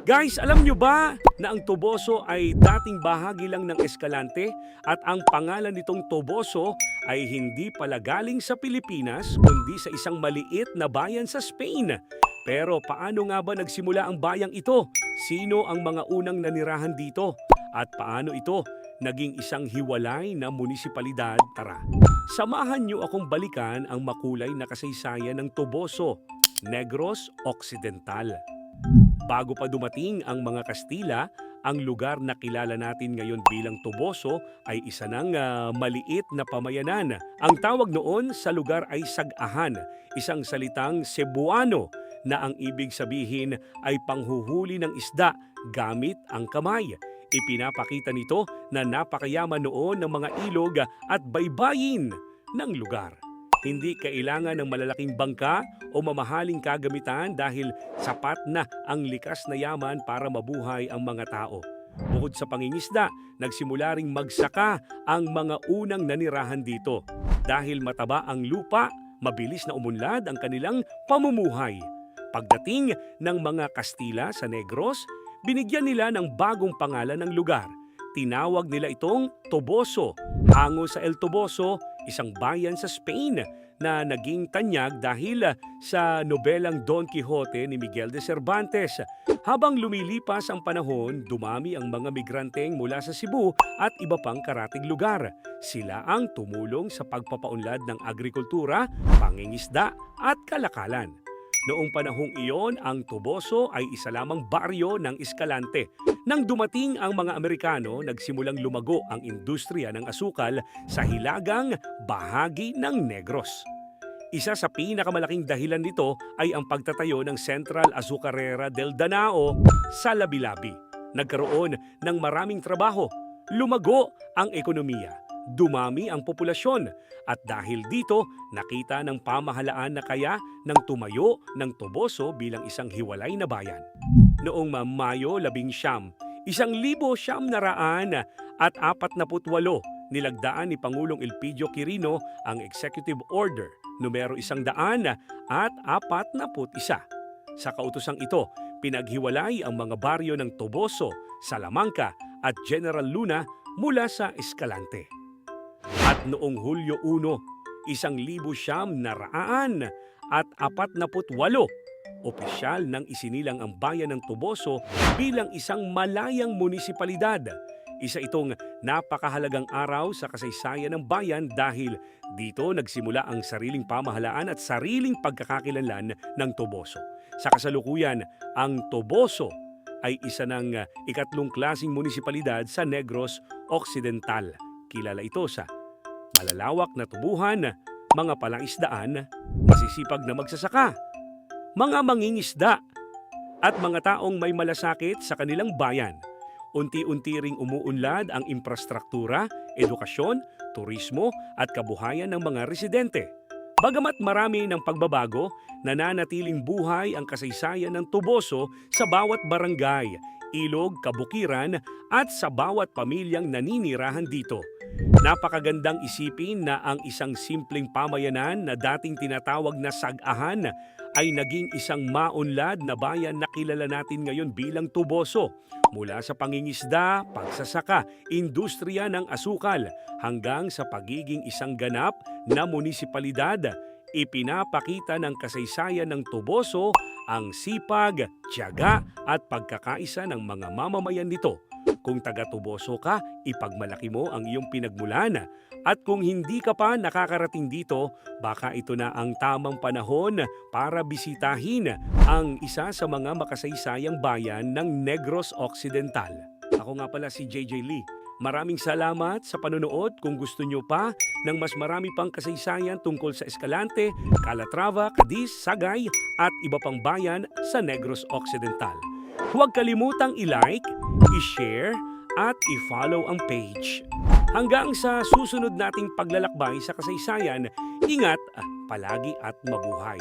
Guys, alam nyo ba na ang Toboso ay dating bahagi lang ng Escalante at ang pangalan nitong Toboso ay hindi pala galing sa Pilipinas kundi sa isang maliit na bayan sa Spain. Pero paano nga ba nagsimula ang bayang ito? Sino ang mga unang nanirahan dito? At paano ito naging isang hiwalay na munisipalidad? Tara, samahan nyo akong balikan ang makulay na kasaysayan ng Toboso, Negros Occidental. Bago pa dumating ang mga Kastila, ang lugar na kilala natin ngayon bilang Toboso ay isa ng maliit na pamayanan. Ang tawag noon sa lugar ay Sagahan, isang salitang Cebuano na ang ibig sabihin ay panghuhuli ng isda gamit ang kamay. Ipinapakita nito na napakayaman noon ng mga ilog at baybayin ng lugar. Hindi kailangan ng malalaking bangka o mamahaling kagamitan dahil sapat na ang likas na yaman para mabuhay ang mga tao. Bukod sa pangingisda, nagsimula ring magsaka ang mga unang nanirahan dito. Dahil mataba ang lupa, mabilis na umunlad ang kanilang pamumuhay. Pagdating ng mga Kastila sa Negros, binigyan nila ng bagong pangalan ng lugar. Tinawag nila itong Toboso, hango sa El Toboso, isang bayan sa Spain na naging tanyag dahil sa nobelang Don Quixote ni Miguel de Cervantes. Habang lumilipas ang panahon, dumami ang mga migranteng mula sa Cebu at iba pang karatig lugar. Sila ang tumulong sa pagpapaunlad ng agrikultura, pangingisda at kalakalan. Noong panahong iyon, ang Toboso ay isa lamang baryo ng Escalante. Nang dumating ang mga Amerikano, nagsimulang lumago ang industriya ng asukal sa hilagang bahagi ng Negros. Isa sa pinakamalaking dahilan nito ay ang pagtatayo ng Central Azucarera del Danao sa Labi-Labi. Nagkaroon ng maraming trabaho, lumago ang ekonomiya, dumami ang populasyon, at dahil dito, nakita ng pamahalaan na kaya nang tumayo ng Toboso bilang isang hiwalay na bayan. Noong Mayo 11, 1948 nilagdaan ni Pangulong Elpidio Quirino ang Executive Order numero 141. Sa kautosang ito, pinaghiwalay ang mga baryo ng Toboso, Salamanca at General Luna mula sa Escalante. At noong Hulyo 1, 1948, opisyal nang isinilang ang bayan ng Toboso bilang isang malayang munisipalidad. Isa itong napakahalagang araw sa kasaysayan ng bayan dahil dito nagsimula ang sariling pamahalaan at sariling pagkakakilanlan ng Toboso. Sa kasalukuyan, ang Toboso ay isa ng ikatlong klaseng munisipalidad sa Negros Occidental. Kilala ito sa malalawak na tubuhan, mga palaisdaan, masisipag na magsasaka, mga mangingisda, at mga taong may malasakit sa kanilang bayan. Unti-unti ring umuunlad ang infrastruktura, edukasyon, turismo at kabuhayan ng mga residente. Bagamat marami ng pagbabago, nananatiling buhay ang kasaysayan ng Toboso sa bawat barangay, ilog, kabukiran at sa bawat pamilyang naninirahan dito. Napakagandang isipin na ang isang simpleng pamayanan na dating tinatawag na Sagahan ay naging isang maunlad na bayan na kilala natin ngayon bilang Toboso. Mula sa pangingisda, pagsasaka, industriya ng asukal hanggang sa pagiging isang ganap na munisipalidad, ipinapakita ng kasaysayan ng Toboso ang sipag, tiyaga at pagkakaisa ng mga mamamayan nito. Kung taga-Toboso ka, ipagmalaki mo ang iyong pinagmulan. At kung hindi ka pa nakakarating dito, baka ito na ang tamang panahon para bisitahin ang isa sa mga makasaysayang bayan ng Negros Occidental. Ako nga pala si JJ Lee. Maraming salamat sa panonood. Kung gusto nyo pa ng mas marami pang kasaysayan tungkol sa Escalante, Calatrava, Cadiz, Sagay at iba pang bayan sa Negros Occidental. Huwag kalimutang i-like, i-share at i-follow ang page. Hanggang sa susunod nating paglalakbay sa kasaysayan, ingat palagi at mabuhay.